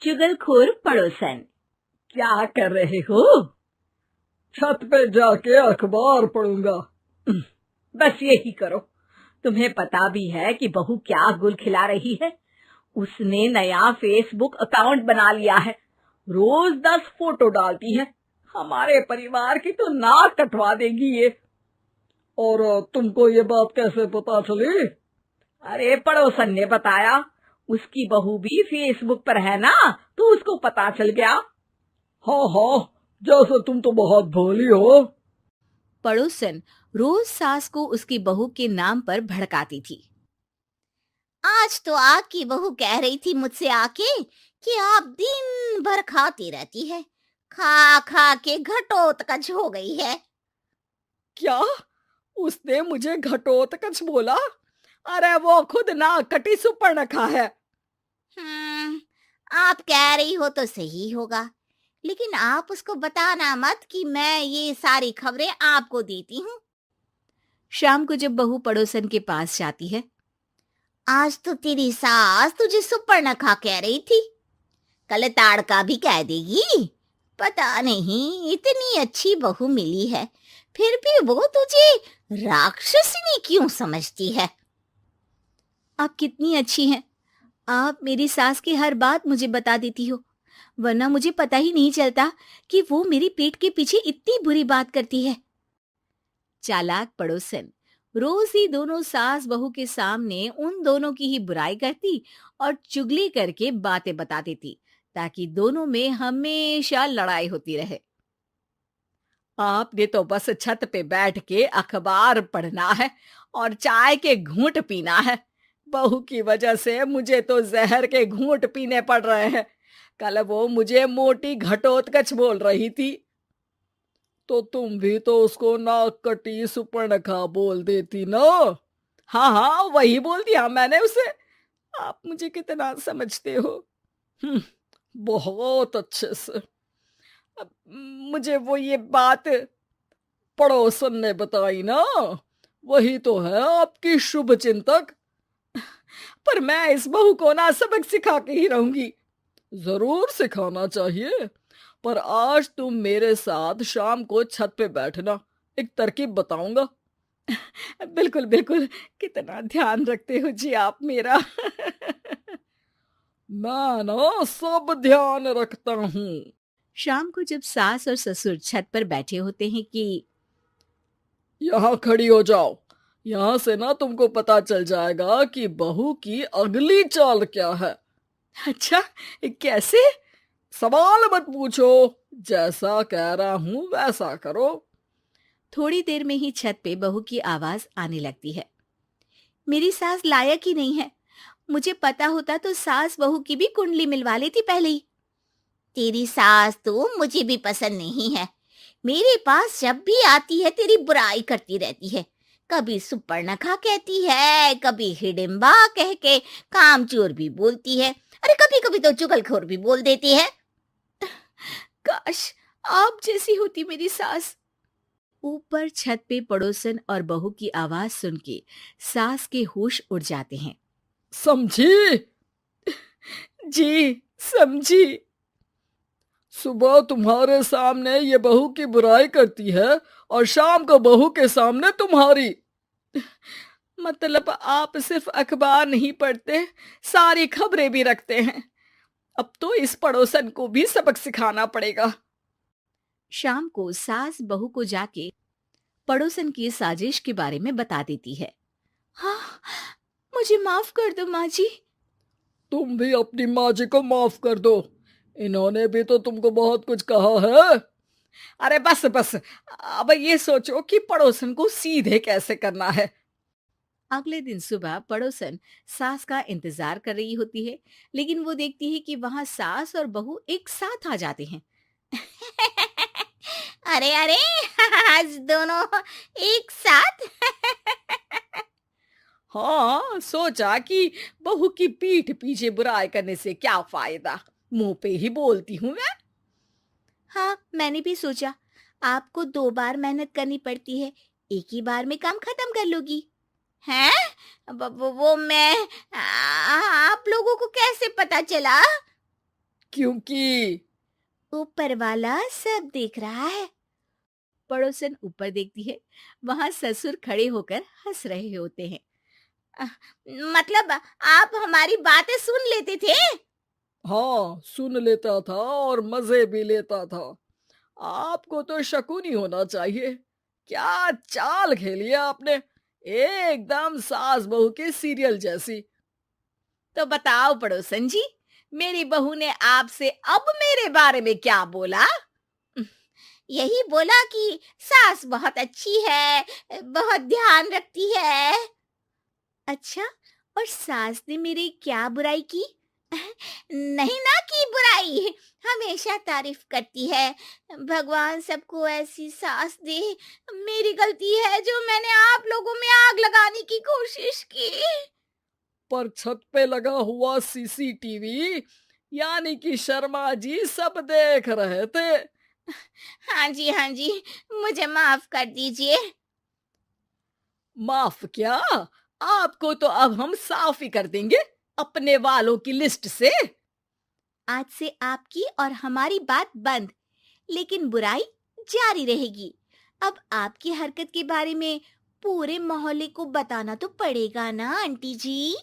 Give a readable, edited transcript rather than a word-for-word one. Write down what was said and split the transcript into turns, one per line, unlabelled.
चुगलखोर पड़ोसन।
क्या कर रहे हो?
छत पे जाके अखबार पढ़ूंगा।
बस यही करो। तुम्हें पता भी है कि बहू क्या गुल खिला रही है? उसने नया फेसबुक अकाउंट बना लिया है। रोज 10 फोटो डालती है। हमारे परिवार की तो नाक कटवा देगी ये।
और तुमको ये बात कैसे पता चली?
अरे पड़ोसन ने बताया। उसकी बहू भी फेसबुक पर है ना, तो उसको पता चल गया।
हाँ हाँ, जैसे तुम तो बहुत भोली हो।
पड़ोसन रोज सास को उसकी बहू के नाम पर भड़काती थी।
आज तो आपकी बहू कह रही थी मुझसे आके कि आप दिन भर खाती रहती है, खा खा के घटोत्कच हो गई है।
क्या? उसने मुझे घटोत्कच बोला? अरे वो खुद ना कटी सुपर्णखा है।
आप कह रही हो तो सही होगा, लेकिन आप उसको बताना मत कि मैं ये सारी खबरें आपको देती हूँ।
शाम को जब बहू पड़ोसन के पास जाती है,
आज तो तेरी सास तुझे सुपर्णखा कह रही थी, कल ताड़का भी कह देगी। पता नहीं इतनी अच्छी बहू मिली है, फिर भी वो तुझे राक्षसिनी क्यों समझती है?
आप कितनी अच्छी हैं। आप मेरी सास की हर बात मुझे बता देती हो, वरना मुझे पता ही नहीं चलता कि वो मेरी पीठ के पीछे इतनी बुरी बात करती है। चालाक पड़ोसन रोज ही दोनों सास बहू के सामने उन दोनों की ही बुराई करती और चुगली करके बातें बता देती, ताकि दोनों में हमेशा लड़ाई होती रहे।
आपने तो बस छत पे बैठ के अखबार पढ़ना है और चाय के घूंट पीना है। बहू की वजह से मुझे तो जहर के घूंट पीने पड़ रहे हैं। कल वो मुझे मोटी घटोत्कच बोल रही थी।
तो तुम भी तो उसको नाक कटी सुपर्णखा बोल देती ना।
हाँ हाँ, वही बोल दिया मैंने उसे। आप मुझे कितना समझते हो।
बहुत अच्छे से।
अब मुझे वो ये बात
पड़ोसन ने बताई ना, वही तो है आपकी शुभ चिंतक।
पर मैं इस बहू को ना सबक सिखा के ही रहूंगी।
जरूर सिखाना चाहिए, पर आज तुम मेरे साथ शाम को छत पे बैठना, एक तरकीब बताऊंगा।
बिल्कुल बिल्कुल, कितना ध्यान रखते हो जी आप मेरा।
मैं ना सब ध्यान रखता हूँ।
शाम को जब सास और ससुर छत पर बैठे होते हैं कि
यहाँ खड़ी हो जाओ, यहाँ से ना तुमको पता चल जाएगा कि बहू की अगली चाल क्या है।
अच्छा, कैसे?
सवाल मत पूछो, जैसा कह रहा हूं वैसा करो।
थोड़ी देर में ही छत पे बहू की आवाज आने लगती है। मेरी सास लायक ही नहीं है। मुझे पता होता तो सास बहू की भी कुंडली मिलवा लेती पहले ही।
तेरी सास तो मुझे भी पसंद नहीं है। मेरे पास जब भी आती है तेरी बुराई करती रहती है। कभी सुपर्णखा कहती है, कभी हिडिंबा कह के कामचोर भी बोलती है। अरे कभी कभी तो चुगलखोर भी बोल देती है।
काश आप जैसी होती मेरी सास। ऊपर छत पे पड़ोसन और बहू की आवाज सुन के सास के होश उड़ जाते हैं।
समझी?
जी समझी।
सुबह तुम्हारे सामने ये बहू की बुराई करती है और शाम को बहू के सामने तुम्हारी।
मतलब आप सिर्फ अखबार नहीं पढ़ते, सारी खबरें भी रखते हैं। अब तो इस पड़ोसन को भी सबक सिखाना पड़ेगा।
शाम को सास बहू को जाके पड़ोसन की साजिश के बारे में बता देती है। हाँ, मुझे माफ कर दो माँ जी।
तुम भी अपनी माँ जी को माफ कर दो, इन्होंने भी तो तुमको बहुत कुछ कहा है।
अरे बस बस, अब ये सोचो कि पड़ोसन को सीधे कैसे करना है।
अगले दिन सुबह पड़ोसन सास का इंतजार कर रही होती है, लेकिन वो देखती है कि वहां सास और बहू एक साथ आ जाते हैं।
अरे अरे आज दोनों एक साथ।
हाँ, सोचा कि बहू की पीठ पीछे बुराई करने से क्या फायदा, मुंह पे ही बोलती हूँ मैं।
हाँ, मैंने भी सोचा आपको 2 बार मेहनत करनी पड़ती है, एक ही बार में काम खत्म कर लोगी। हैं? वो मैं आप लोगों को कैसे पता चला?
क्योंकि
ऊपर वाला सब देख रहा है। पड़ोसन ऊपर देखती है, वहां ससुर खड़े होकर हंस रहे होते हैं।
अ, मतलब आप हमारी बातें सुन लेते थे?
हाँ, सुन लेता था और मजे भी लेता था। आपको तो शकुनी होना चाहिए। क्या चाल खेली है आपने, एकदम सास बहू के सीरियल जैसी।
तो बताओ पड़ोसन जी, मेरी बहू ने आपसे अब मेरे बारे में क्या बोला?
यही बोला कि सास बहुत अच्छी है, बहुत ध्यान रखती है।
अच्छा, और सास ने मेरी क्या बुराई की?
नहीं ना की बुराई, हमेशा तारीफ करती है। भगवान सबको ऐसी सास दे। मेरी गलती है जो मैंने आप लोगों में आग लगाने की कोशिश की।
पर छत पे लगा हुआ सीसीटीवी, यानी कि शर्मा जी सब देख रहे थे।
हाँ जी, मुझे माफ कर दीजिए।
माफ क्या, आपको तो अब हम साफ ही कर देंगे अपने वालों की लिस्ट से।
आज से आपकी और हमारी बात बंद, लेकिन बुराई जारी रहेगी। अब आपकी हरकत के बारे में पूरे मोहल्ले को बताना तो पड़ेगा ना आंटी जी?